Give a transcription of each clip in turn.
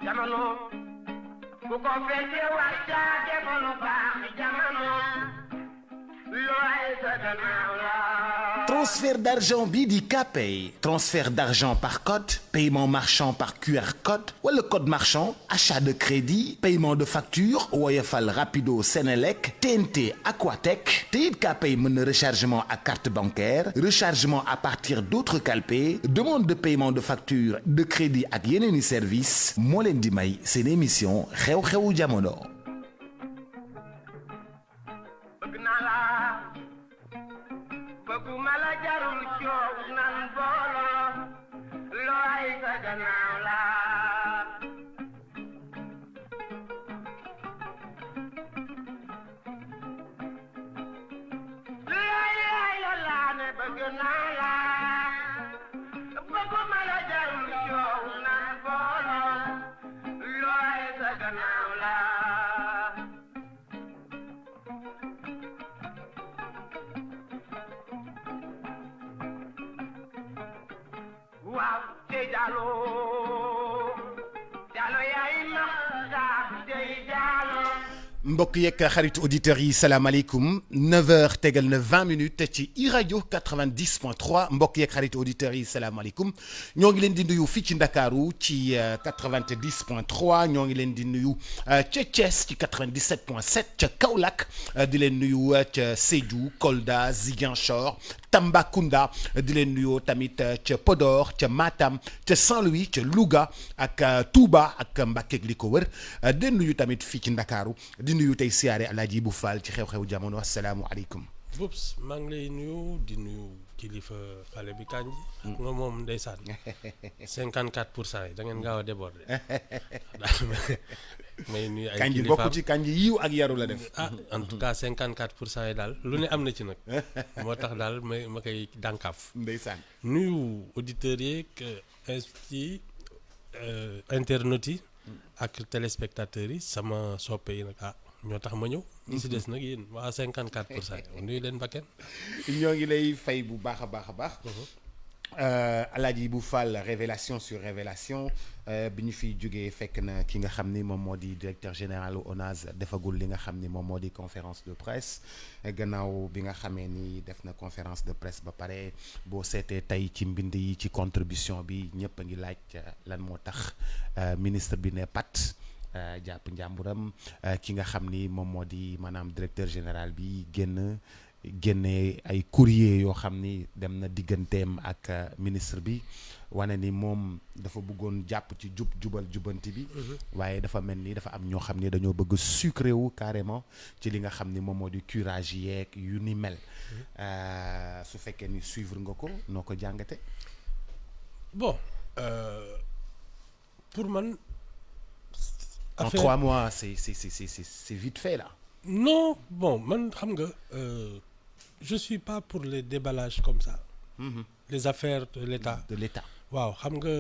jamono ku ko fete wacca defal baax jamono looy sa gannaaw la. Transfert d'argent bii di Kpay transfert d'argent par code paiement marchand par QR code wala code marchand achat de crédit paiement de facture Woyofal Rapido Senelec TNT Aquatech te it Kpay mën na rechargement à carte bancaire rechargement à partir d'autres calpés demande de paiement de facture de crédit ak yeneeni service moo leen di may seen émission xew-xewu jamono. bëgguma la jarul coow nan booloo looy sa gannaaw la. looy la laa ne bëgg naa la bëgguma la jarul coow nan booloo looy sa gannaaw la. waaw te Diallo yaay maxtaar tey Diallo. mbokk yeeg xaritu auditeurs yi salaamaaleykum 9h tegal na 20 minutes ci iRadio 90.3 mbokk yeeg xaritu auditeurs yi salaamaaleykum ñoo ngi leen di nuyu fii ci Ndakaaru ci 90.3 ñoo ngi leen di nuyu ca Thiès ci 97.7 ca Kaolack di leen nuyu ca Sédhiou Kolda Ziguinchor Tambacounda di leen nuyoo tamit ca Podor ca Matam ca Saint-Louis ca Louga ak Touba ak Mbacké li ko wër di nuyu tamit fii ci Ndakaaru di nuyu tey siyaare Alaaji Ibou Fall ci xew-xew jamono asalaamualeykum. Boubs maa ngi lay nuyu di nuyu kilifa xale bi Kandji. nga moom ndeysaan 54% yi da ngeen gaaw a déborder. may nuyu ay Kandji bokk ci Kandji yiw ak yaru la def. ah en tout cas 54% yi daal lu ne am na ci nag. moo tax daal ma koy dànkaaf. ndeysaan nuyu auditeurs yeeg ci internautes yi. ak téléspectateurs yi sama soppe yi nag ñoo tax ma ñëw. ñi si des nag yéen waa 54% yi nuyu leen bakken. ñoo ngi lay fay bu baax a baax a baax. Alaaji Ibou Fall révélation sur révélation bi ñu fiy jógee fekk na ki nga xam ni moom moo di directeur général ONAS defagul li nga xam ni moom moo di conférence de presse gannaaw bi nga xamee ni def na conférence de presse ba pare boo seetee tey ci mbind yi ci contribution bi ñëpp a ngi laaj lan moo tax ministre bi ne pat jàpp njàmburam ki nga xam ni moom moo di maanaam directeur général bi génne ay courrier yoo xam ni dem na digganteem ak ministre bi wane ni moom dafa bëggoon jàpp ci jubal jubanti bi waaye dafa mel ni dafa am ñoo xam ni dañoo bëgg sucré wu carrément ci li nga xam ni moom moo di curage yeeg yu ni mel su fekkee ni suivre nga ko noo ko jàngate. Bon pour man. En 3 mois c'est vite fait là. Non bon man xam nga je suis pas pour les déballages comme ça. Les affaires de l'État. waaw xam nga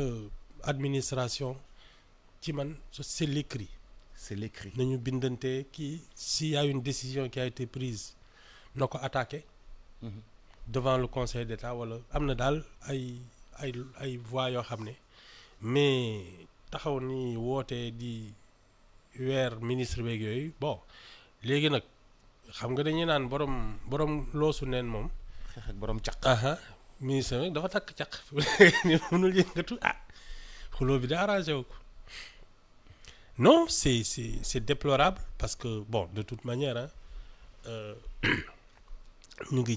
administration ci man c'est l'écrit. nañu bindante kii s'il y a une décision qui a été prise na ko attaqué. devant le Conseil d'État wala am na daal ay voies yoo xam ne mais taxaw ni woote di weer ministre beeg yooyu bon léegi nag xam nga dañuy naan borom loosu neen moom. xeex ak borom caq. ministre nag dafa takk caq ni mënul yëngatu xuloo bi da arrangé wu ko non c'est déplorable parce que bon de toute manière ñu ngi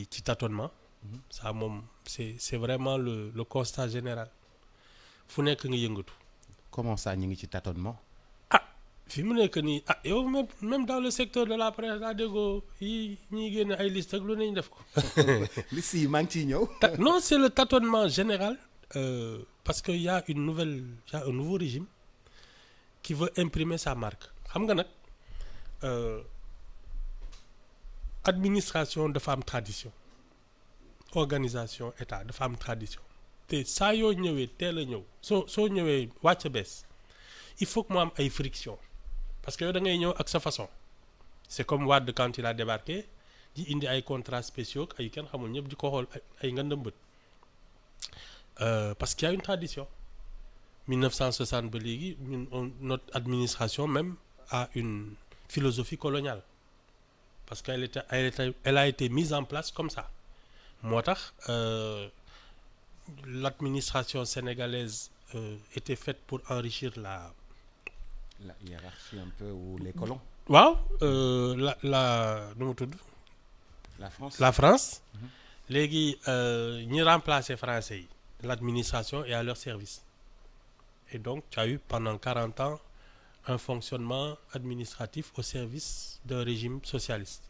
ci tâtonnement. ça moom c'est vraiment le constat général fu nekk nga yëngatu. comment ça ñu ngi ci tâtonnement. fi mu nekk nii yow même dans le secteur de la presse daa déggoo yi ñuy génne ay liste ak lu ne ñu def ko. liste yi maa ngi ciy ñëw. non c'est le tâtonnement général parce que y a un nouveau régime qui veut imprimer sa marque xam nga nag administration dafa am tradition organisation état dafa am tradition te saa yoo ñëwee teel a ñëw soo ñëwee wàcc bees il faut que mu am ay friction parce que yow da ngay ñëw ak sa façon c'est comme Wade quand il a débarqué di indi ay contrats spéciaux ay kenn xamul ñëpp di ko xool ay ngandam bët parce qu'il y a une tradition 1960 ba léegi notre administration même a une philosophie coloniale parce qu'elle a été mise en place comme ça moo tax l'administration sénégalaise était faite pour enrichir la hiérarchie un peu ou les colons. waaw nu mu tudd. la France. léegi ñi remplacer français yi. l'administration est à leur service. Et donc tu as eu pendant 40 ans un fonctionnement administratif au service d'un régime socialiste.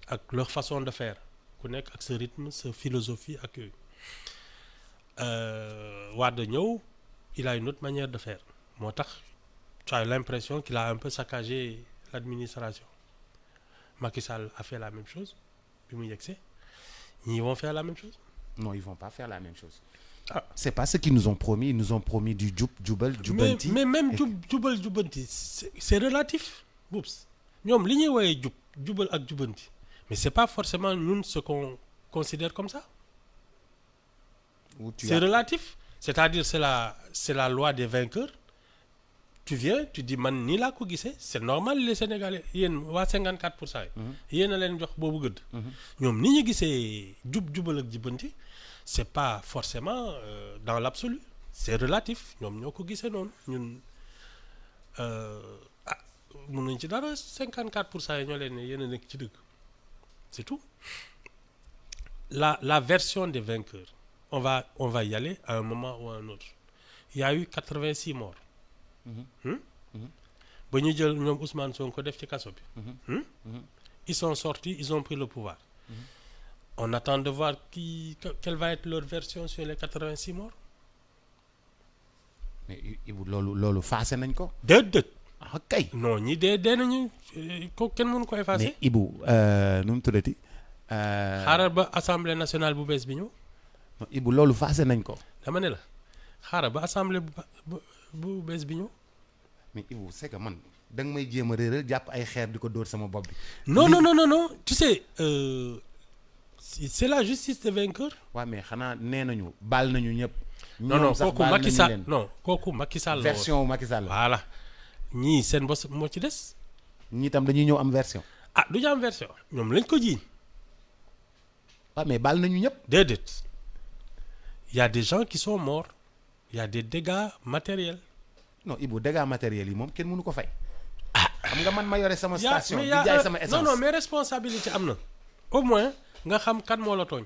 Ak leur façon de faire ku nekk ak sa rythme sa philosophie ak yooyu. Wade ñëw il a une autre manière de faire moo tax tu as l'impression qu'il a un peu saccagé l'administration. Macky Sall a fait la même chose bi mu yegsee ñii vont faire la même chose. Non, ils vont pas faire la même chose. Ah. C'est pas ce qu'ils nous ont promis. Ils nous ont promis du jubal jubanti. Mais même jubal jubanti c'est relatif. Boubs ñoom li ñuy woowee jubal ak jubanti mais c'est pas forcément ñun ce qu'on considère comme ça. C'est relatif. C'est-à-dire c'est la loi des vainqueurs. Tu viens tu dis man nii laa ko gisee c'est normal les Sénégalais yéen waa 54% yi. yéen a leen jox boobu gëdd. ñoom ni ñu gisee jubal ak jubanti c'est pas forcément dans l'absolu c'est relatif ñoom ñoo ko gisee noonu ñun mën nañ ci dara 54% yi ñoo leen ne yéen a nekk ci dëgg c'est tout. La version des vainqueurs on va y aller à un moment ou à un autre. Il y a eu 86 morts. ba ñu jël ñoom Ousmane Sonko def ci kaso bi. Ils sont sortis ils ont pris le pouvoir. On attend de voir quelle va être leur version sur les 86 morts. Mais Ibou loolu faase nañ ko. déedéet. ah kay. non ñi dee nañu ko kenn mënu ko effacer. mais Ibou nu mu tuddati. xaaral ba assemblée nationale bu bees bi ñëw. non Ibou loolu faase nañ ko. dama ne la xaaral ba assemblée bu bees bi ñëw. mais Ibou c'est que man da nga may jéem a réeral jàpp ay xeer di ko dóor sama bopp bi. non tu sais c'est la justice des vainqueurs. waaw mais xanaa nee nañu baal nañu ñëpp. non kooku Macky Sall non kooku Macky Sall la version wu Macky Sall. voilà ñii seen bos moo ci des. ñii tam dañuy ñëw am version. ah du ñu am version ñoom lañ ko jiiñ. waaw mais baal nañu ñëpp. déedéet il y a des gens qui sont morts il y a des dégâts matériels. non Ibou dégâts matériels yi moom kenn mënu ko fay. xam nga man ma yore sama station. di jaay sama essence non mais responsabilité am na. au moins nga xam kan moo la tooñ.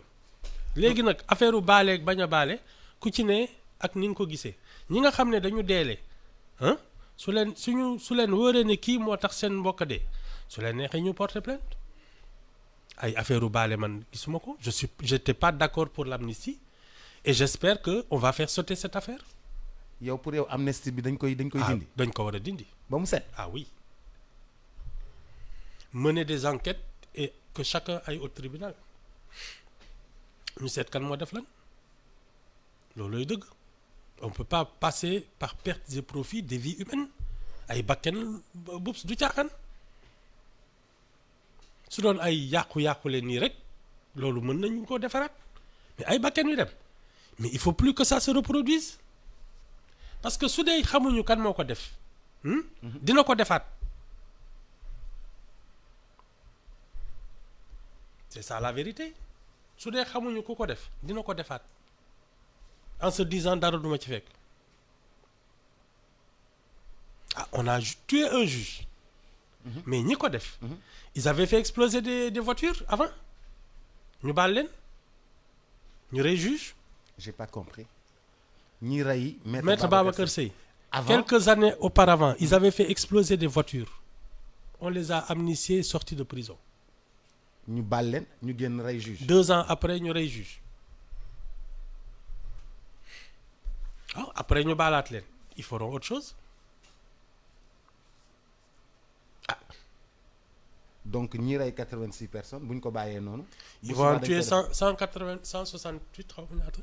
léegi nag affaire u baaleeg bañ a baale ku ci ne ak ni nga ko gisee ñi nga xam ne dañu deele su leen wóoree ne kii moo tax seen mbokk dee su leen neexee ñu porter plainte ay affaire u baale man gisuma ko j'étais pas d'accord pour l'amnistie et j'espère que on va faire sauter cette affaire. yow pour yow amnistie bi dañ koy dindi. dañ ko war a dindi. ba mu set. ah oui mener des enquêtes et que chacun aille au tribunal ñu seet kan moo def lan loolooy dëgg. On peut pas passer par pertes et profits des vies humaines ay bakken bubs du caaxaan su doon ay yàqu-yàqule nii rek loolu mën nañu ko defaraat mais ay bakken yu dem mais il faut plus que ça se reproduise parce que su dee xamuñu kan moo ko def dina ko defaat c'est ça la vérité su dee xamuñu ku ko def dina ko defaat en se disant dara duma ci fekk on a tué un juge mais ñi ko def ils avaient fait exploser des voitures avant ñu baal leen ñu rey juge. J'ai pas compris. ñi rey Maître Babacar Seye quelques années auparavant ils avaient fait exploser des voitures on les a amnistiés sortis de prison. ñu baal leen ñu génn rey juge. 2 ans après ñu rey juge. Après ñu baalaat leen ils feront autre chose. Donc ñi rey 86 personnes bu ñu ko bàyyee noonu. ils vont en tuer 168 xaw ma ñaata.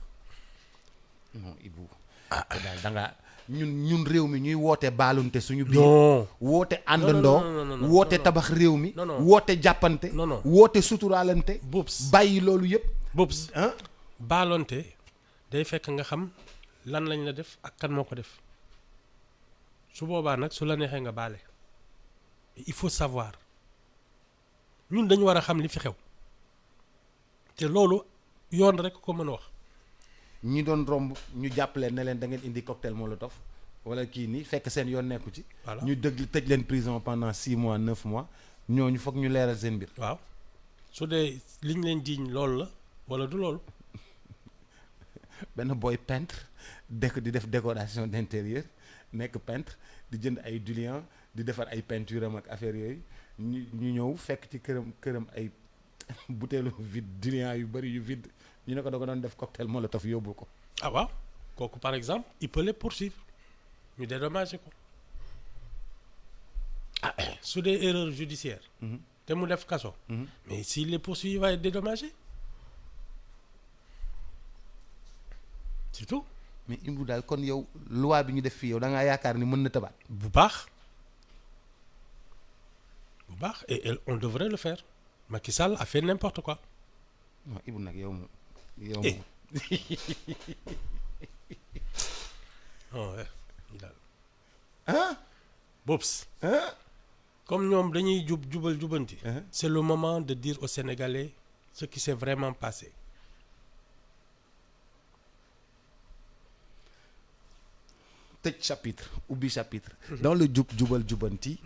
non Ibou. daal da nga ñun réew mi ñuy woote baalunte suñu biir. non woote àndandoo. woote tabax réew mi. non woote jàppante. non woote suturaalante. Boubs bàyyi loolu yëpp. Boubs baalonte day fekk nga xam lan lañ la def ak kan moo ko def su boobaa nag su la neexee nga baale il faut savoir ñun dañu war a xam li fi xew te loolu yoon rek ko mën a wax. ñi doon romb ñu jàppale ne leen da ngeen indi cocktail molotov wala kii nii fekk seen yoon nekku ci. voilà ñu dëgg tëj leen prison pendant 6 mois 9 mois ñooñu foog ñu leeral seen mbir. waaw su dee liñ leen jiiñ loolu la wala du loolu. benn boy peintre di def décoration d'intérieur nekk peintre di jënd ay diluant di defar ay peinture am ak affaire yooyu ñu ñëw fekk ci këram ay butéelu vide diluant yu bëri yu vide ñu ne ko da ko doon def cocktail molotov yóbbu ko. ah waaw kooku par exemple il peut les poursuivre ñu dédommager ko ah su dee erreur judiciaire. te mu def kaso. mais s'il les poursuit il va être dédommagé c'est tout. mais Ibou daal kon yow loi bi ñu def fii yow da ngaa yaakaar ni mën na tabaat. bu baax et on devrait le faire Macky Sall a fait n'importe quoi. non Ibou nag yow moom. non daal. ah. Bobs. comme ñoom dañuy jubanti. c'est le moment de dire aux Sénégalais ce qui s'est vraiment passé. tëj chapitre ubbi chapitre. dans le jubanti.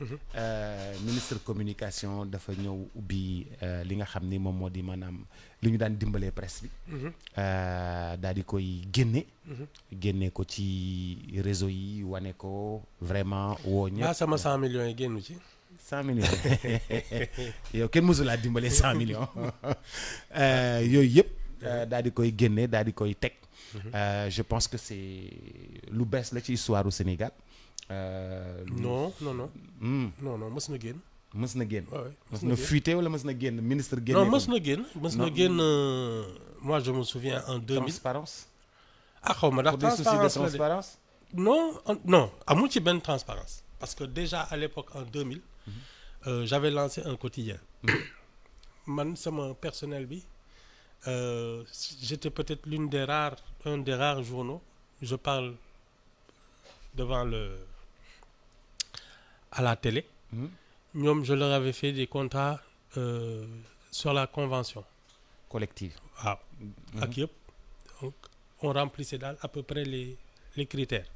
ministre communication dafa ñëw ubbi li nga xam ni moom moo di maanaam li ñu daan dimbalee presse bi. daal di koy génne ko ci réseau yi wane ko vraiment woo ñëpp. sama 100 millions yi génnu ci. 100 millions yow kenn mësulaa dimbalee 100 millions yooyu yëpp daal di koy génne daal di koy teg. Je pense que c'est lu bees la ci histoire du Sénégal. non mës na génn. mës na génn. mës na fuité wala mës na génn ministre génne. non mës na génn moi je me souviens en 2000. transparence. xaw ma ndax transparence. non amul ci benn transparence parce que déjà à l'époque en 2000. J'avais lancé un quotidien. man sama personnel bi. J'étais peut-être un des rares journaux, je parle à la télé. ñoom je leur avais fait des contrats sur la convention collective. waaw ak yëpp donc on remplissait daal à peu près les critères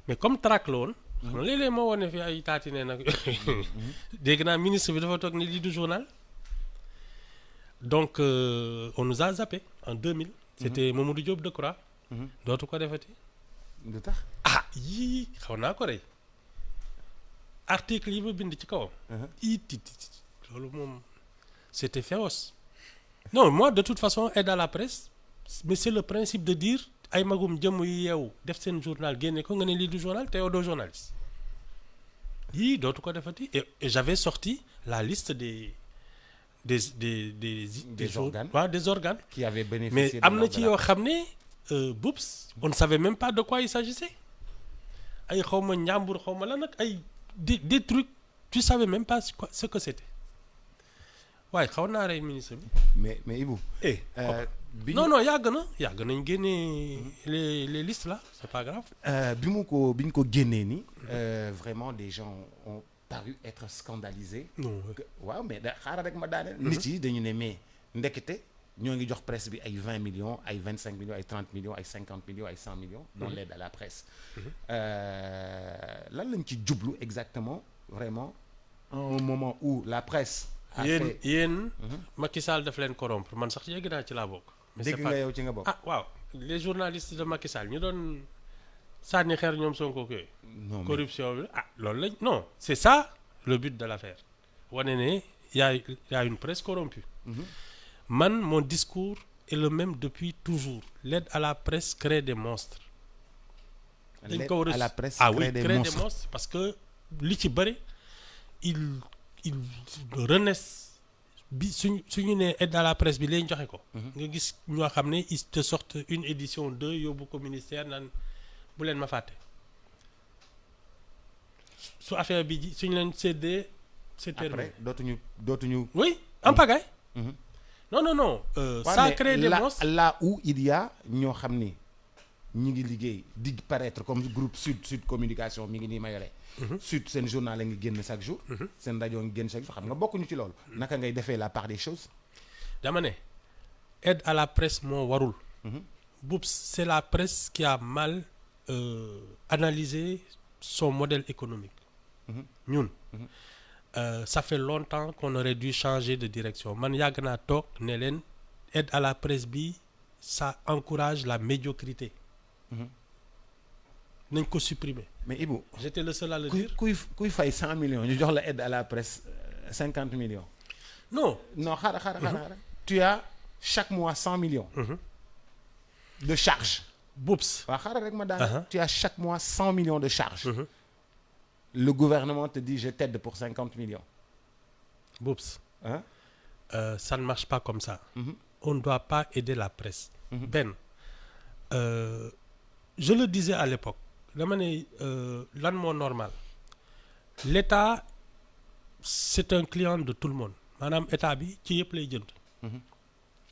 mais comme track la woon. xam nga léeg-léeg moo wane fi ay taatine nag. dégg naa ministre bi dafa toog ni lii du journal. Donc on nous a zappé en 2000. C'était Mamadou Diop Decroix. dootu ko defati. lu tax yii xaw naa ko rey article yi ma bind ci kawam. loolu moom c'était féroce. non moi de toute façon aide à la presse mais c'est le principe de dire ay magum jëmm yu yeewu def seen journal génne ko nga ne lii du journal te yow doo journaliste yii dootu ko defati et j'avais sorti la liste des organes. Ouais, des organes qui avaient bénéficié. mais am na ci yoo xam ne Boops on ne savait même pas de quoi il s'agissait ay xawma njàmbur xawma la nag ay des trucs tu savais même pas ce que c'était waaye xaw naa rey ministre bi. mais Ibou. non yàgg nañ génnee les listes là c'est pas grave. bi ñu ko génnee nii. vraiment des gens ont paru être scandalisés. waaw mais xaaral rek ma daaneel. nit yi dañu ne mais ndekete ñoo ngi jox presse bi ay 20 millions ay 25 millions ay 30 millions ay 50 millions ay 100 millions. dans l'aide à la presse. lan lañ ci jublu exactement vraiment à un moment où la presse. yéen Macky Sall daf leen corrompre man sax yegg naa ci laa bokk. dégg nga yow ci nga bokk. waaw les journalistes de Macky Sall ñu doon sànni xeer ñoom Sonko ak yooyu. non corruption bi loolu lañ non c'est ça le but de l'affaire wane ne y a une presse corrompue. man mon discours est le même depuis toujours l'aide à la presse crée des monstres. l'aide à la presse crée des monstres parce que li ci bëri il renaissent bi suñu nee aide à la presse bi lañ joxe ko. nga gis ñoo xam ne ils te sortent une édition 2 yóbbu ko ministère naan bu leen ma fàtte su affaire bi ji suñu leen séddee. c'est terminé après dootuñu. oui en pagaille. non. Ça crée des monstres là où il y a ñoo xam ni ñi ngi liggéey di paraître comme groupe Sud Communication mi ngi nii ma yore. Sud seen journal la ngi génn chaque jour. seen rajo ngi génn chaque jour xam nga bokkuñu ci loolu. naka ngay defee la part des choses. dama ne aide à la presse moo warul. Boubs c'est la presse qui a mal analysé son modèle économique. ñun ça fait longtemps qu'on aurait dû changer de direction man yàgg naa toog ne leen aide à la presse bi ça encourage la médiocrité. nañ ko supprimer. mais Ibou j'étais le seul à le dire. kuy fay 100 millions ñu jox la aide à la presse 50 millions. non xaaral. tu as chaque mois 100 millions. de charges. Boubs. waaw xaaral rek ma daan. tu as chaque mois 100 millions de charges. Le gouvernement te dit je t'aide pour 50 millions. Boubs. Hein? Ça ne marche pas comme ça. On ne doit pas aider la presse. Ben, je le disais à l'époque dama ne lan moo normal l'État c'est un client de tout le monde maanaam état bi ci yëpp lay jënd.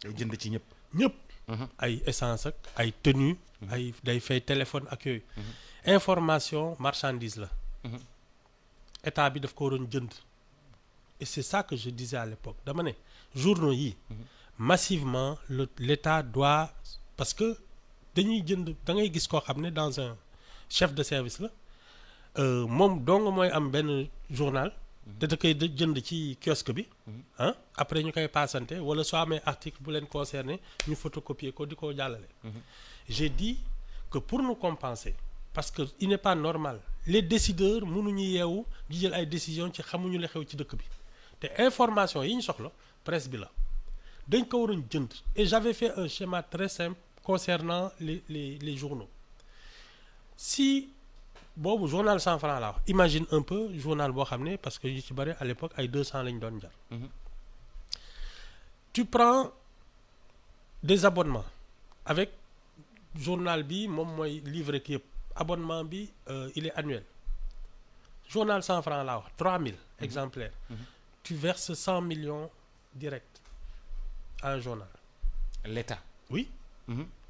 day jënd ci ñëpp. ñëpp. ay essence ak ay tenue ay day fay téléphone ak yooyu. information marchandise la. état bi daf ko waroon jënd. et c'est ça que je disais à l'époque dama ne journaux yi. massivement l'État doit parce que dañuy jënd da ngay gis koo xam ne dans un chef de service la moom dong mooy am benn journal te da koy jënd ci kiosque bi après ñu koy passante wala soo amee article bu leen concerné ñu photocopier ko di ko jàllale. J'ai dit que pour nous compenser parce que il n'est pas normal les décideurs mënuñu yeewu di jël ay décisions ci xamuñu la xew ci dëkk bi te information yi ñu soxla presse bi la dañ ko waroon jënd et j'avais fait un schéma très simple concernant les journaux si boobu journal 100 francs laa wax imagine un peu journal boo xam ne parce que yu ci bëri à l'époque ay 200 lañ doon jar. Tu prends des abonnements avec journal bi moom mooy livre ki yëpp abonnement bi il est annuel journal 100 francs laa wax 3000 exemplaires. Tu verses 100 millions direct à un journal. L'État. Oui.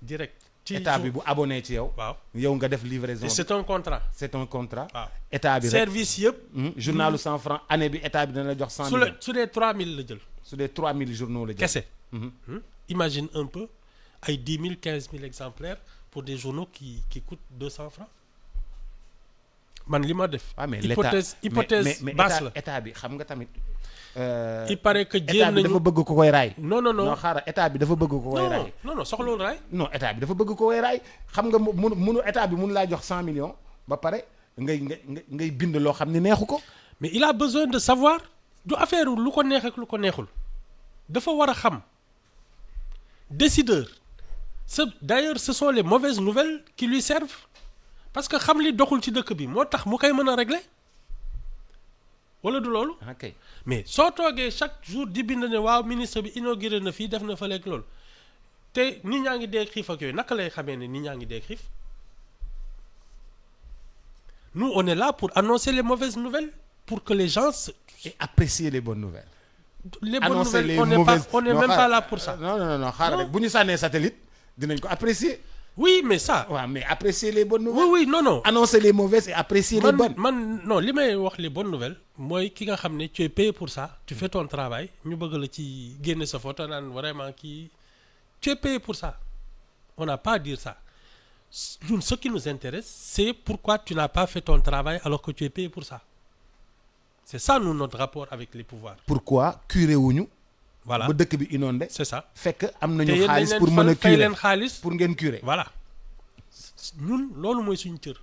Direct. ci état bi bu abonné ci yow. waaw yow nga def livraison. et c'est un contrat. c'est un contrat. waaw état bi rek service yëpp. journalu 100 francs année bi état bi dana la jox 100 millions. su dee 3000 la jël. su dee 3000 journaux la jël. kese. Imagine un peu ay 10 000 15 000 exemplaires pour des journaux qui coûtent 200 francs. man li ma def. waaw mais hypothèse basse la état bi xam nga tamit. il paraît que jéem nañu état bi dafa bëgg ko koy raay. non xaaral état bi dafa bëgg ko koy raay. non soxlawul raay. non état bi dafa bëgg ko koy raay xam nga munu état bi mun laa jox 100 millions ba pare ngay bind loo xam ne neexu ko. mais il a besoin de savoir du affaire lu ko neex ak lu ko neexul dafa war a xam décideur d'ailleurs ce sont les mauvaises nouvelles qui lui servent parce que xam li doxul ci dëkk bi moo tax mu koy mën a régler wala du loolu. ok mais soo toogee chaque jour di bind ne waaw ministre bi inauguré na fii def na fa lekk loolu te nit ñaa ngi dee xiif ak yooyu naka lay xamee ne nit ñaa ngi dee xiif. Nous on est là pour annoncer les mauvaises nouvelles pour que les gens et apprécier les bonnes nouvelles. Les bonnes nouvelles on n'est même pas là pour ça. non xaaral rek bu ñu sànnee satellite dinañ ko apprécier. oui mais ça. waaw mais apprécier les bonnes nouvelles. oui non. annoncer les mauvaises et apprécier les bonnes. non li may wax les bonnes nouvelles mooy ki nga xam ne tu es payé pour ça tu fais ton travail ñu bëgg la ci génne sa photo naan vraiment kii tu es payé pour ça on n'a pas à dire ça ñun ce qui nous intéresse c'est pourquoi tu n'as pas fait ton travail alors que tu es payé pour ça c'est ça nous notre rapport avec les pouvoirs. pourquoi curé wuñu. voilà ba dëkk bi inondé. c'est ça fekk am nañu xaalis pour mën a fay leen xaalis pour ngeen curer. voilà ñun loolu mooy suñu cër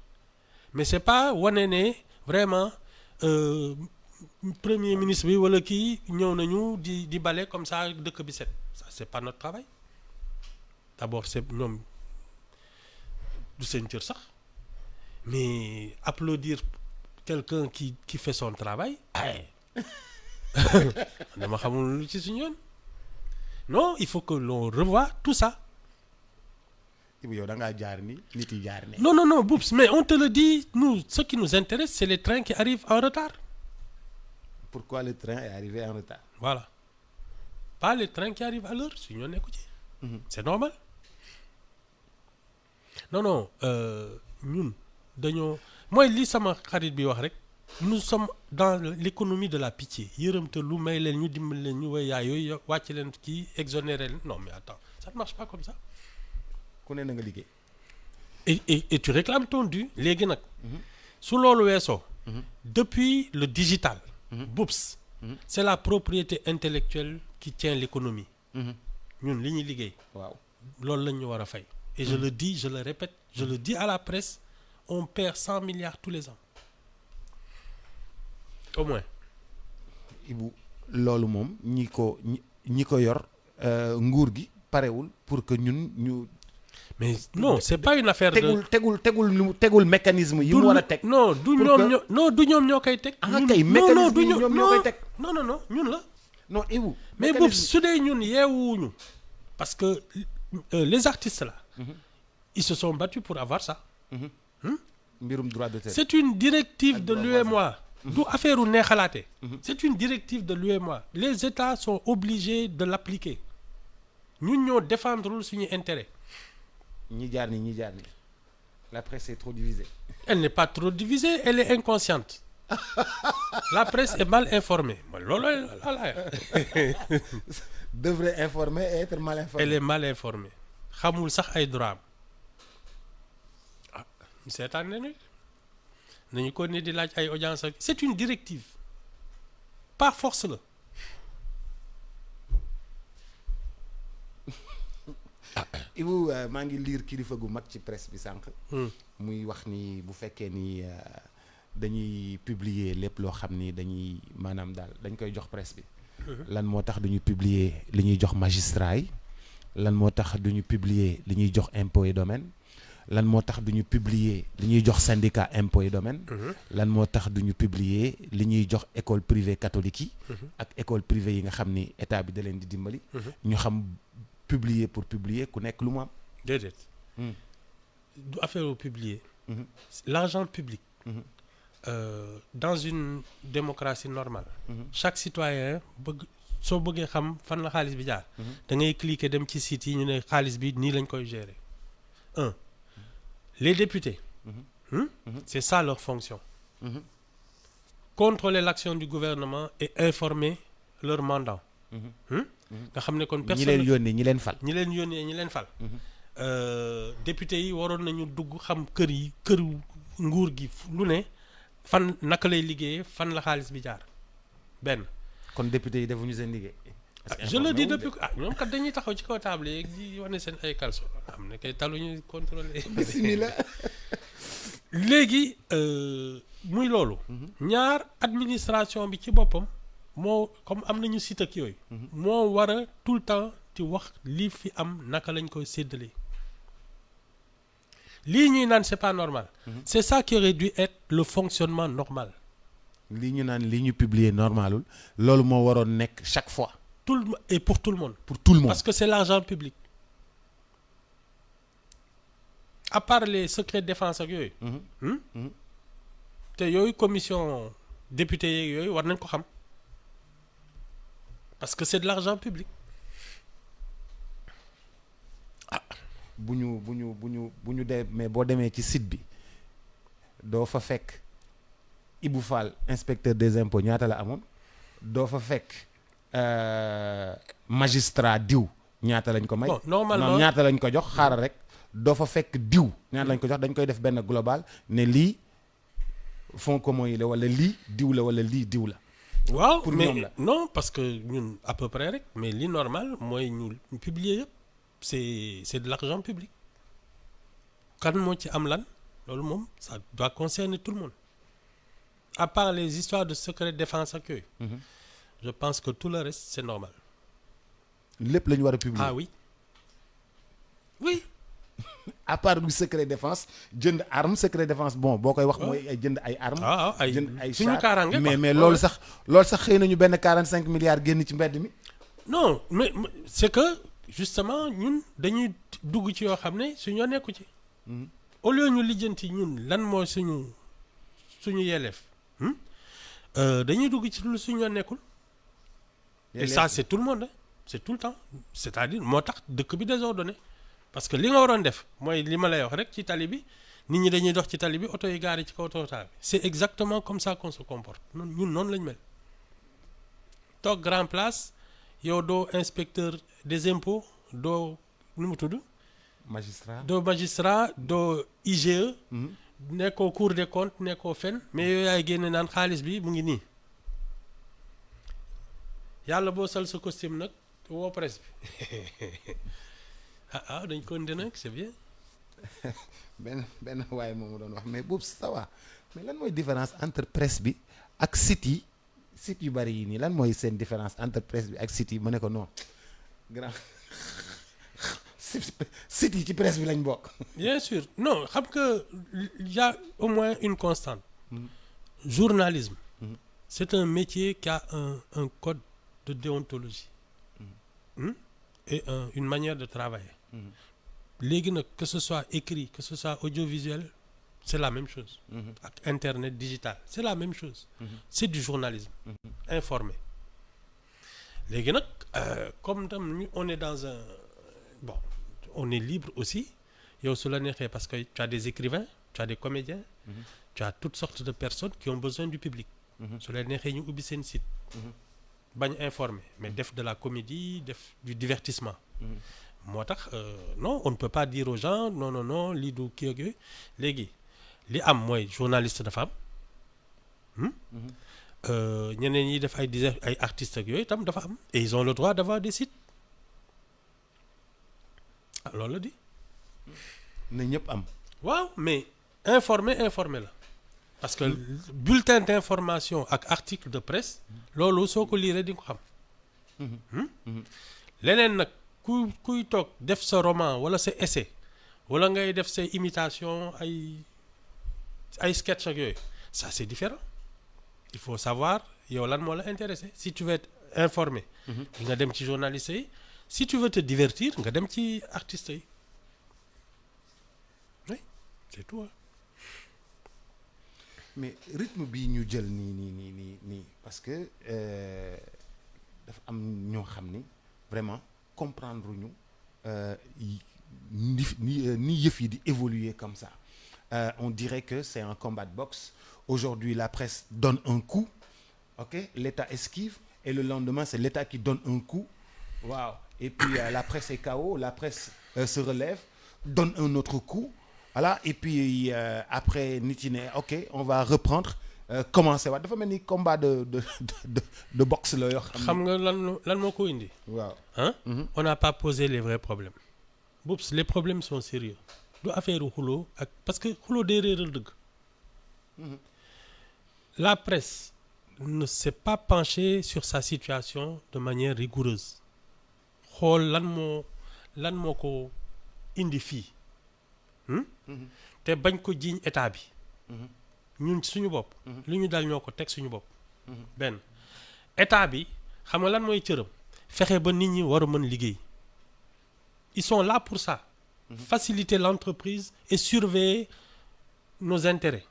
mais c'est pas wane ne vraiment premier ministre bi wala kii ñëw nañu di bale comme ça dëkk bi set ça c'est pas notre travail d'abord c'est ñoom du seen cër sax mais applaudir quelqu'un qui fait son travail dama xamul lu ci suñu yoon non il faut que l'on revoie tout ça. yow da ngaa jaar ni nit yi jaar ne. non Boubs mais on te le dit nous ce qui nous intéresse c'est les trains qui arrivent en retard. pourquoi le train est arrivé en retard. voilà pas les trains qui arrivent à l'heure su ñoo nekku ci. c'est normal non ñun dañoo mooy li sama xarit bi wax rek nous sommes dans l'économie de la pitié yërëmte lu may leen ñu dimbali leen ñu way yaay yooyu wàcc leen kii exonéré leen non mais attends ça ne marche pas comme ça. ku ne na nga liggéey. et tu réclames ton dû léegi nag. su loolu weesoo. depuis le digital. BOUPS. C'est la propriété intellectuelle qui tient l'économie. ñun li ñuy liggéey. waaw loolu lañ ñu war a fay. et je le dis je le répète je le dis à la presse on perd 100 milliards tous les ans au moins. Ibou loolu moom ñi ko yor nguur gi parewul pour que ñun ñu. mais non c'est pas une affaire de tegul mécanisme yi mu war a teg. non du ñoom ñoo koy teg. kay mécanisme yi ñoom ñoo koy teg. non ñun la. non Ibou. mais boobu su dee ñun yeewuñu parce que les artistes là. Ils se sont battus pour avoir ça. mbirum droit d'auteur. C'est une directive de l'UEMOA. du affaire u neexalaate. C'est une directive de l'UEMOA. Les États sont obligés de l'appliquer. ñun ñoo défendrul suñu intérêt. ñi jaar ni la presse est trop divisée. Elle n'est pas trop divisée, elle est inconsciente. La presse est mal informée. loolu devrait informer et être mal informée. Elle est mal informée. xamul sax ay droit am seetaan nañu ko ne di laaj ay audience ak c'est une directive par force la. Ibou maa ngi lire kilifa gu mag ci presse bi sànq. muy wax ni bu fekkee ni dañuy publier lépp loo xam ni dañuy maanaam daal dañ koy jox presse bi. lan moo tax duñu publier li ñuy jox magistrat yi. lan moo tax duñu publier li ñuy jox impôt et domaine. lan moo tax duñu publier li ñuy jox syndicat impôt et domaine. lan moo tax duñu publier li ñuy jox école privée catholique yi. ak école privée yi nga xam ni état bi da leen di dimbali. ñu xam publier pour publier ku nekk lu mu am. déedéet. du affaire au publier. L'argent public. Dans une démocratie normale. Chaque citoyen soo bëggee xam fan la xaalis bi jaar. da ngay cliquer dem ci site yi ñu ne xaalis bi nii lañ koy gérer. Les députés. C'est ça leur fonction. Contrôler l'action du gouvernement et informer leur mandant. nga xam ne kon personne ñi leen yónnee ñi leen fal. député yi waroon nañu dugg xam këru nguur gi lu ne fan naka lay liggéeyee fan la xaalis bi jaar benn. kon député yi defuñu seen liggéey. je le dis depuis ñoom kat dañuy taxaw ci kaw table yeeg di wane seen ay calso xam ne kay taluñu contrôler. bismillah. léegi muy loolu. ñaar administration bi ci boppam moo comme am nañu site ak yooyu. moo war a tout le temps ci wax lii fi am naka lañ koy séddalee. lii ñuy naan c'est pas normal. C'est ça qui aurait dû être le fonctionnement normal. lii ñu naan lii ñu publier normalul loolu moo waroon nekk chaque fois. Et pour tout le monde. Pour tout le monde. Parce que c'est l'argent public. À part les secrets de défense ak yooyu. te yooyu commission député yeeg yooyu war nañ ko xam. Parce que c'est de l'argent public. bu ñu mais boo demee ci site bi doo fa fekk Ibou Fall inspecteur des impôts ñaata la amoon doo fa fekk magistrat diw ñaata lañ ko may. normalement ñaata lañ ko jox xaaral rek doo fa fekk diw ñaata lañ ko jox dañ koy def benn global ne lii fonds commun yi la wala lii diw la wala lii diw la. waaw pour mais ñoom la. non parce que ñun à peu près rek mais li normal mooy ñu publier yëpp c'est de l'argent public. kan moo ci am lan loolu moom ça doit concerner tout le monde. À part les histoires de secret de défense ak yooyu. Je pense que tout le reste c'est normal. lépp la ñu war a publier. Ah oui. Oui. À part du secret défense jënd arme secret défense bon boo koy wax mooy ay jënd ay armes. jënd ay suñu kaaraange mais loolu sax xëy nañu benn 45 milliards génn ci mbedd mi. non mais c'est que justement ñun dañuy dugg ci yoo xam ne suñoo nekku ci. au lieu ñu lijjanti ñun lan mooy suñu yelleef. dañuy dugg ci lu suñoo nekkul. et ça c'est tout le monde c'est tout le temps c'est-à-dire moo tax dëkk bi désordonné parce que li nga waroon def mooy li ma lay wax rek ci tali bi nit ñi dañuy dox ci tali bi oto yi gaari ci kaw total bi c'est exactement comme ça qu'on se comporte ñun noonu lañu mel toog grand place yow doo inspecteur des impôts doo nu mu tudd magistrat doo IGE nekkoo Cour des comptes nekkoo fen mais yow yaay génne naan xaalis bi mu ngi nii yàlla boo sol sa costume nag woo presse bi dañ ko indi nag c'est bien benn waaye moom doon wax mais boobu ça va mais lan mooy différence entre presse bi ak site yu bari yi nii lan mooy seen différence entre presse bi ak site yi ma ne ko non grand site yi ci presse bi lañ bokk. bien sûr non xam nga y a au moins une constante. Journalisme. C'est un métier qui a un code de déontologie. Et une manière de travailler. léegi nag que ce soit écrit que ce soit audiovisuel c'est la même chose. ak internet digital c'est la même chose. C'est du journalisme. Informé. léegi nag comme tam on est dans un bon on est libre aussi yow su la neexee parce que tu as des écrivains tu as des comédiens. tu as toutes sortes de personnes qui ont besoin du public. su la neexee ñu ubbi seen site. bañ informer mais def de la comédie def du divertissement. moo tax non on ne peut pas dire aux gens non lii du kii ak yooyu léegi li am mooy journaliste dafa am. ñeneen ñi def ay artistes ak yooyu tam dafa am et ils ont le droit d'avoir des sites loolu la di. na ñëpp am. waaw mais informé la parce que bulletin d'information ak article de presse loolu soo ko liiree di nga ko xam. leneen nag kuy toog def sa roman wala sa essai wala ngay def say imitation ay sketch ak yooyu ça c'est différent. Il faut savoir yow lan moo la intéressé si tu veux être informé. nga dem ci journaliste yi si tu veux te divertir nga dem ci artistes yi oui c'est tout. mais rythme bi ñu jël nii parce que dafa am ñoo xam ni vraiment comprendre ñu ni yëf yi di évoluer comme ça. On dirait que c'est un combat de boxe. Aujourd'hui, la presse donne un coup, ok? L'État esquive, et le lendemain, c'est l'État qui donne un coup. Wow. Et puis la presse est KO, la presse se relève, donne un autre coup. Voilà. Et puis après, nitine, ok, on va reprendre. Commencer waat dafa mel ni combat de boxe la yoo xam nga lan moo ko indi. waaw. On n'a pas posé les vrais problèmes. Boops, les problèmes sont sérieux. du affaire xuloo ak parce que xuloo day réeral dëgg. La presse ne s'est pas penchée sur sa situation de manière rigoureuse xool lan moo ko indi fii te bañ ko jiiñ état bi ñun suñu bopp li ñu dal ñoo ko teg suñu bopp benn état bi xam nga lan mooy cëram fexe ba nit ñi war a mën liggéey ils sont là pour ça. Faciliter l'entreprise et surveiller nos intérêts.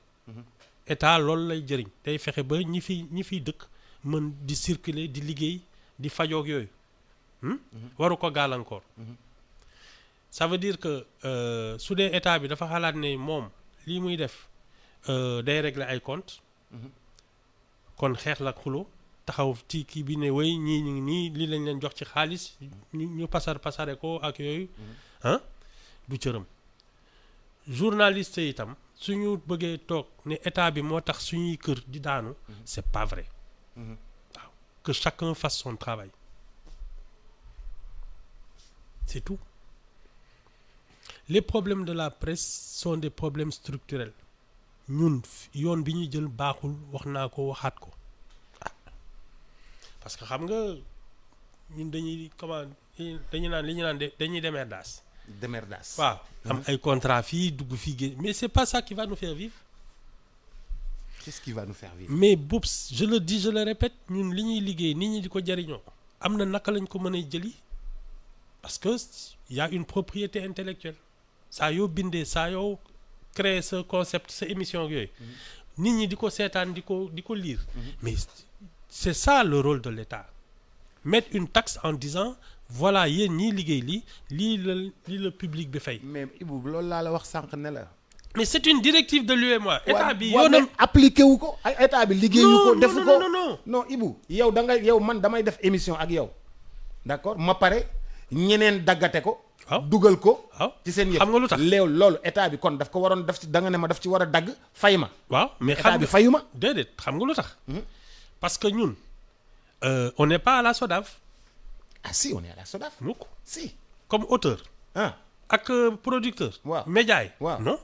État loolu lay jëriñ day fexe ba ñi fiy dëkk mën di circuler di liggéey di fajoog yooyu. waru ko gàllankoor. Ça veut dire que su dee état bi dafa xalaat ne moom lii muy def day régler ay comptes. kon xeex la ak xulo taxaw ci kii bi ne way ñii ñu ngi nii lii lañ leen jox ci xaalis ñu pasare ko ak yooyu. du cëram journaliste yi itam suñu bëggee toog ne état bi moo tax suñuy kër di daanu c'est pas vrai waaw que chacun fasse son travail c'est tout. Les problèmes de la presse sont des problèmes structurels ñun yoon bi ñuy jël baaxul wax naa ko waxaat ko parce que xam nga ñun dañuy naan li ñu naan dañuy demerdaas. waaw am ay contrat fii dugg fii génn mais c'est pas ça qui va nous faire vivre. Qu'est-ce qui va nous faire vivre? Mais boops je le dis je le répète ñun li ñuy liggéey nit ñi di ko jariñoo am na naka lañ ko mën a jëli parce que y a une propriété intellectuelle saa yoo bindee saa yoo créer ce concept sa émission yooyu nit ñi di ko seetaan di ko lire mais c'est ça le rôle de l'État. Mettre une taxe en disant voilà yéen ñii liggéey lii la public bi fay. mais Ibou loolu laa la wax sànq ne la. mais c'est une directive de l'UEMOA. état bi yoonam appliqué wu ko ay état bi liggéeyu ko. defu ko non Ibou yow man damay def émission ak yow d'accord ma pare ñeneen daggate ko. waaw dugal ko. waaw ci seen yëf xam nga lu tax loolu état bi kon daf ko waroon daf ci da nga ne ma daf ci war a dagg fay ma. waaw mais état bi fayu ma. déedéet xam nga lu tax. parce que ñun on n'est pas à la SODAV. ah si on est à la SODAV. mukk si comme auteur. ak producteur. waaw média yi. waaw non.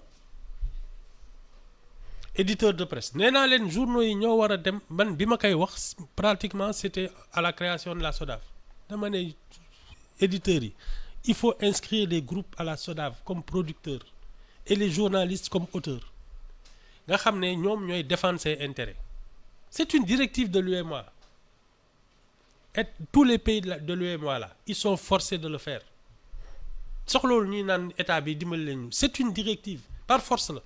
éditeur de presse nee naa leen journaux yi ñoo war a dem man bi ma koy wax pratiquement c'était à la création de la SODAV dama ne éditeurs yi il faut inscrire les groupes à la SODAV comme producteurs et les journalistes comme auteurs nga xam ne ñoom ñooy défendre ses intérêts c'est une directive de l'UEMOA et tous les pays de l'UEMOA là ils sont forcés de le faire soxloolu ñuy naan état bi dimbali leen ñu c'est une directive par force la.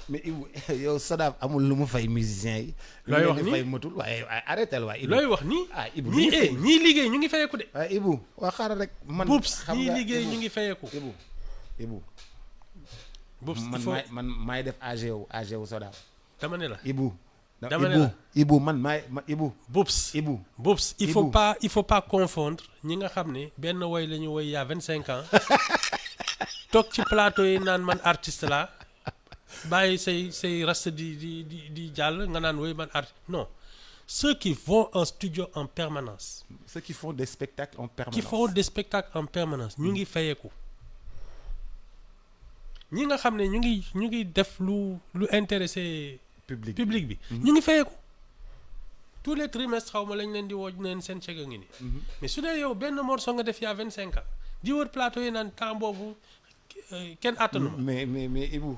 mais Ibou yow SODAV amul lu mu fay musiciens yi. looy wax nii fay matul waaye arrêté la waaye. Ibou looy wax nii. Ibou ñii liggéey ñu ngi fayeeku de. waaye Ibou waa xaaral rek. man Boups ñii liggéey ñu ngi fayeeku. Ibou. Boups man maay def AGO SODAV. dama ne la Ibou. dama ne la Ibou Ibou. Boups il faut pas confondre ñi nga xam ne benn woy la ñu woy yaa 25 ans. toog ci plateau yi naan man artiste la bàyyi say reste di jàll nga naan woy man artiste non ceux qui vont en studio en permanence. ceux qui font des spectacles en permanence. ñu ngi fayeeku ñi nga xam ne ñu ngi def lu intéressé public bi ñu ngi fayeeku tous les trimestres xaw ma lañ leen di woo neen seen chèque a ngi nii. mais su dee yow benn morceau nga def yaa 25 ans di wër plateau yi naan temps boobu kenn attanu ma. mais Ibou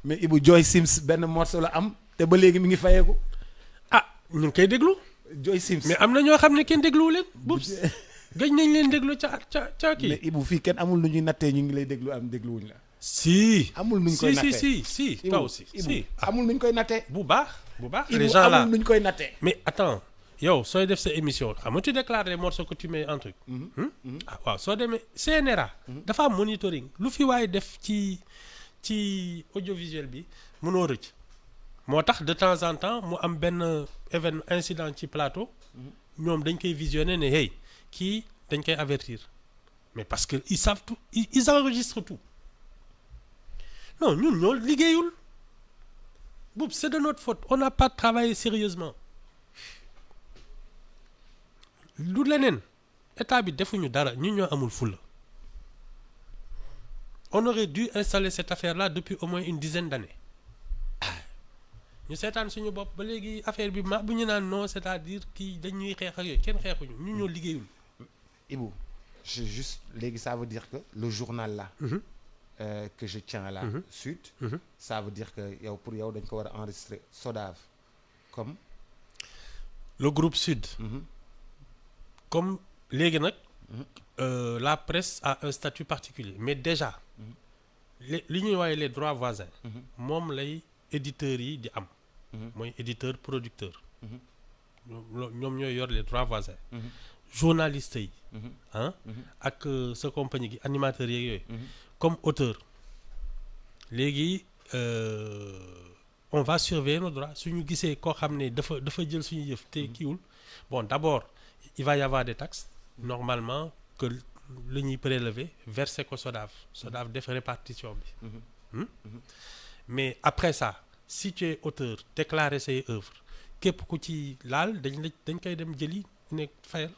mais Ibou Joy Sims benn morceau la am te ba léegi mi ngi fayeeku. ñu ngi koy déglu. Joy Sims mais am na ñoo xam ne kenn dégluwu leen. Boups gëj nañ leen déglu ca kii. mais Ibou fii kenn amul lu ñuy nattee ñu ngi lay déglu am dégluwuñ la. si amul nuñ koy nattee si toi aussi si. amul nuñ koy nattee. bu baax. les Ibou gens là amul nuñ koy nattee. mais attends yow sooy def sa émission xam nga tu déclares les morceaux que tu mets en truc. waaw soo demee CNRA. dafa am monitoring lu fi waaye def ci audiovisuel bi mënoo rëcc. moo tax de temps en temps mu am benn événement incident ci plateau. ñoom dañ koy visionner ne hey kii dañ koy avertir mais parce que ils savent tout ils enregistrent tout non ñun ñoo liggéeyul boobu c'est de notre faute on n'a pas travaillé sérieusement lu leneen état bi defuñu dara ñun ñoo amul fulla on aurait dû installer cette affaire-là depuis au moins une dizaine d'années ñu seetaan suñu bopp ba léegi affaire bi bu ñu naan non c'est-à-dire kii dañuy xeex ak yooyu kenn xeexuñu ñun ñoo liggéeyul. Ibou juste léegi ça veut dire que le journal là. Que je tiens là. Sud. Ça veut dire que yow pour yow dañ ko war a enregistrer SODAV comme. le groupe Sud. comme léegi nag. la presse a un statut particulier mais déjà. li ñuy woowee les droits voisins. moom lay éditeurs yi di am. mooy éditeur producteur. ñoom ñooy yor les droits voisins. journalistes yi. ak sa compagnie gi animateurs yeeg yooyu. comme auteur léegi on va surveiller nos droits suñu gisee koo xam ne dafa jël suñu yëf te kiiwul bon d'abord il va y avoir des taxes normalement que la ñuy prélever verser ko SODAV def répartition bi. mais après ça si tu es auteur déclarer say œuvres képp ku ci laal dañ koy dem jëli ne fayal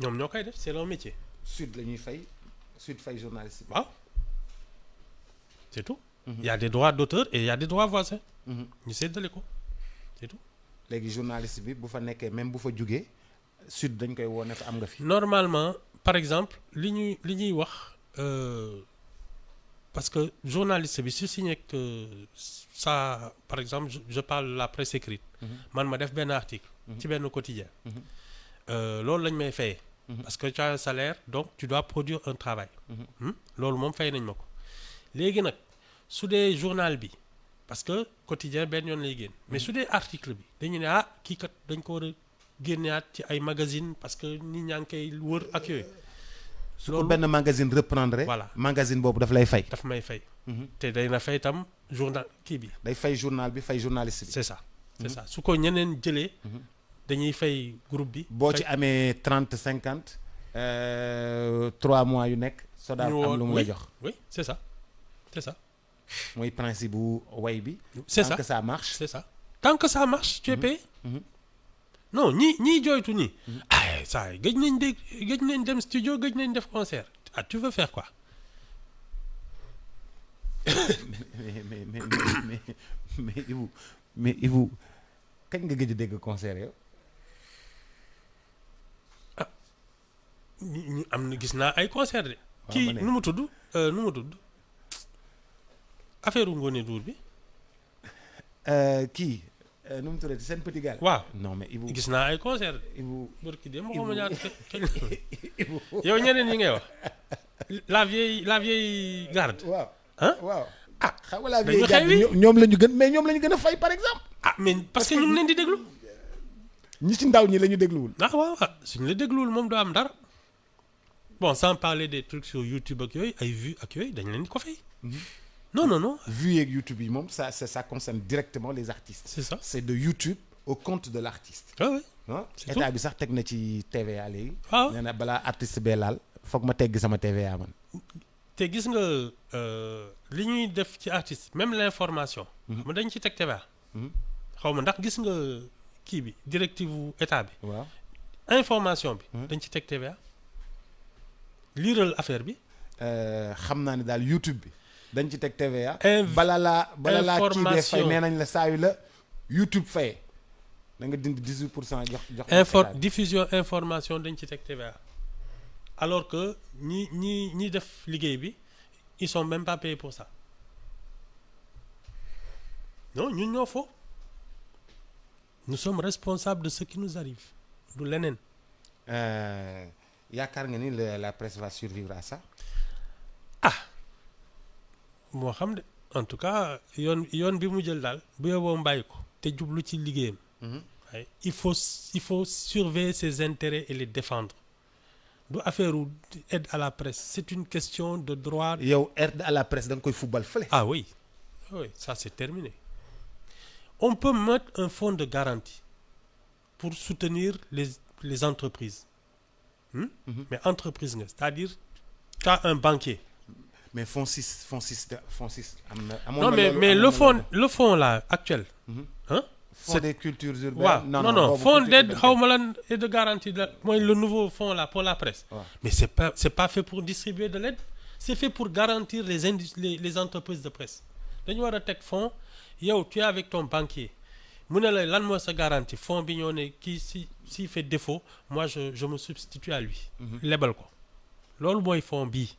ñoom ñoo koy def c'est leur métier. Sud la ñuy fay journaliste bi. waaw c'est tout. Il y a des droits d'auteur et il y a des droits voisins. ñu séddale ko c'est tout. léegi journaliste bi bu fa nekkee même bu fa jugee Sud dañ koy wone fa am nga fi. normalement par exemple li ñuy wax parce que journaliste bi su signé que ça par exemple je parle de la presse écrite. man ma def benn article. ci benn quotidien. loolu lañ may fayee. parce que tu as un salaire donc tu dois produire un travail. loolu moom fay nañ ma ko léegi nag su dee journal bi parce que quotidien benn yoon lay génn mais su dee article bi dañu ne kii kat dañ ko war a génneaat ci ay magazine parce que nit ñaa ngi koy wër ak yooyu. su ko benn magazine reprendre. voilà magazine boobu daf lay fay. daf may fay. te day na fay tam journal kii bi. day fay journal bi fay journaliste bi. c'est ça c'est ça su ko ñeneen jëlee. dañuy fay groupe bi. boo ci amee 30 50 3 mois yu nekk. soo daal am lu mu la jox. oui c'est ça c'est ça. mooy principe bu way bi. c'est tant que ça marche. c'est ça tant que ça marche tu es payé. non ñii jooytu nii. saa yi gëj nañ dem studio gëj nañ def concert tu veux faire quoi. mais Ibou kañ nga gëj a dégg concert yow. ñu am na gis naa ay concert de. kii nu mu tudd affaire Ngoné Ndour bi. kii nu mu tuddati seen petit gars. waaw non mais Ibou gis naa ay concert de. Ibou barki dem ma xawma ñaata yow ñeneen ñi ngay wax la vieille garde. waaw waaw. xam nga la dañu vieille garde ñoom la ñu gën mais ñoom la ñu gën a fay par exemple. mais parce que ñu ngi leen di déglu. ñi ci ndaw ñi la ñu dégluwul. waaw suñu la dégluwul moom doo am dara. bon sans parler des trucs sur YouTube ak yooyu ay vues ak yooyu dañ leen ko fay. non. vues yeeg YouTube yi moom ça concerne directement les artistes. c'est ça c'est de YouTube au compte de l'artiste. oui. état bi sax teg na ci TVA léegi. waaw nee na balaa artiste bee laal foog ma tegg sama TVA man. te gis nga li ñuy def ci artiste même l'information. xam nga dañ ci teg TVA. xaw ma ndax gis nga kii bi directive état bi. waaw information bi. dañ ci teg TVA. liiral affaire bi. xam naa ne daal YouTube bi dañ ci teg TVA. bala laa kii bee fay nee nañ la saa yu la YouTube fay da nga dindi 18% jox. diffusion information dañ ci teg TVA. alors que ñi def liggéey bi ils sont même pas payés pour ça non ñun ñoo fo. nous sommes responsables de ce qui nous arrive du leneen. yaakaar nga ni la presse va survivre à ça. moo xam de en tout cas yoon bi mu jël daal bu yóbboo mbàyyi ko te jublu ci liggéeyam. waaye il faut surveiller ses intérêts et les défendre du affaire aide à la presse c'est une question de droit. yow aide à la presse da nga koy football fële. oui ça c'est terminé. on peut mettre un fonds de garantie pour soutenir les entreprises. mais entreprise nga c'est-à-dire tu as un banquier. mais fonds 6 am na. non mais le fonds là actuel. fonds des cultures urbaines. waaw non fonds d'aide xaw ma lan et de garantie la mooy le nouveau fonds là pour la presse. mais c'est pas fait pour distribuer de l'aide c'est fait pour garantir les entreprises de presse dañu war a teg fonds yow tu es avec ton banquier mu ne la lan mooy sa garantie fonds bi ñoo ne kii si fait défaut moi je me substitue à lui. lebal ko loolu mooy fonds bii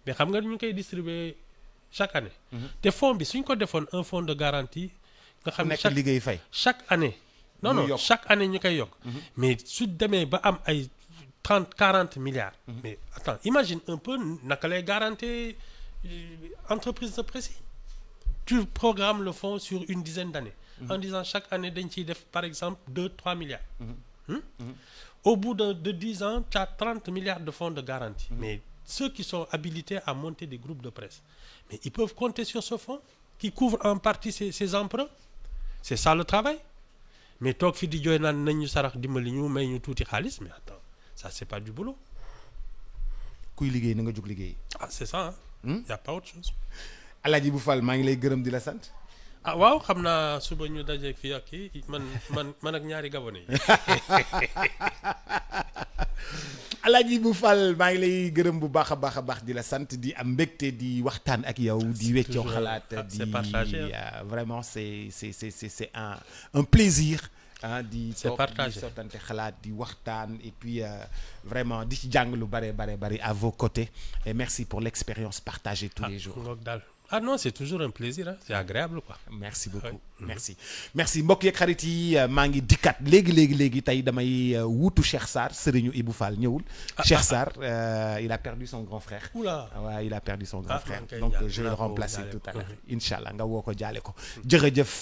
mais xam nga ñu koy distribuer chaque année. te fonds bi suñ ko defoon un fonds de garantie. nga xam ne liggéey fay chaque année. non chaque année ñu koy yokk. mais su demee ba am ay 30-40 milliards. mais attends imagine un peu naka lay garantir entreprise de presse. Tu programmes le fonds sur une dizaine d'années. En disant chaque année dañ ciy def par exemple 2-3 milliards. Au bout de 10 ans tu as 30 milliards de fonds de garantie. Mais ceux qui sont habilités à monter des groupes de presse mais ils peuvent compter sur ce fonds qui couvre en partie ces emprunts. C'est ça le travail. Mais toog fi di jooy naan nañ ñu sarax dimbali ñu may ñu tuuti xaalis mais attends ça c'est pas du boulot. kuy liggéey na nga jóg liggéey. C'est ça y a pas autre chose. Alaaji Ibou Fall maa ngi lay gërëm di la sant. waaw xam naa suba ñu dajeeg fii ak kii man ak ñaari gabonais yi. Alaaji Ibou Fall maa ngi lay gërëm bu baax a baax di la sant di am mbégte di waxtaan ak yow di weccoo xalaat di vraiment c'est un plaisir di sottante xalaat di waxtaan et puis vraiment di ci jàng lu bare à vos côtés et merci pour l'expérience partagée tous les jours. ngoog daal Ah non, c'est toujours un plaisir, hein. C'est agréable quoi. Merci beaucoup. Ouais. Merci mbokk yeeg xarit yi maa ngi dikkat léegi tey damay wuutu Cheikh Sarr sëriñu Ibou Fall ñëwul. Cheikh Sarr il a perdu son grand frère. Oula. waaw il a perdu son grand frère. okay, donc je vais le remplacer tout à l'heure incha allah nga woo ko jaale ko. jërëjëf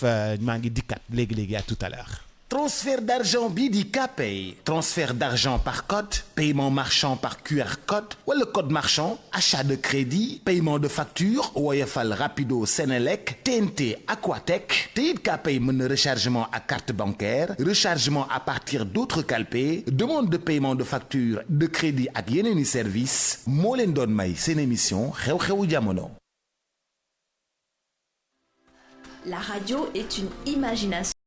maa ngi dikkat léegi à tout à l'heure. Transfert d'argent bii di Kpay transfert d'argent par code paiement marchand par QR code wala code marchand achat de crédit paiement de facture Woyofal Rapido Senelec TNT Aquatech te it Kpay mën na rechargement à carte bancaire rechargement à partir d'autres calpés demande de paiement de facture de crédit ak yeneeni service moo leen doon may seen émission xew-xewu jamono. La radio est une imagination.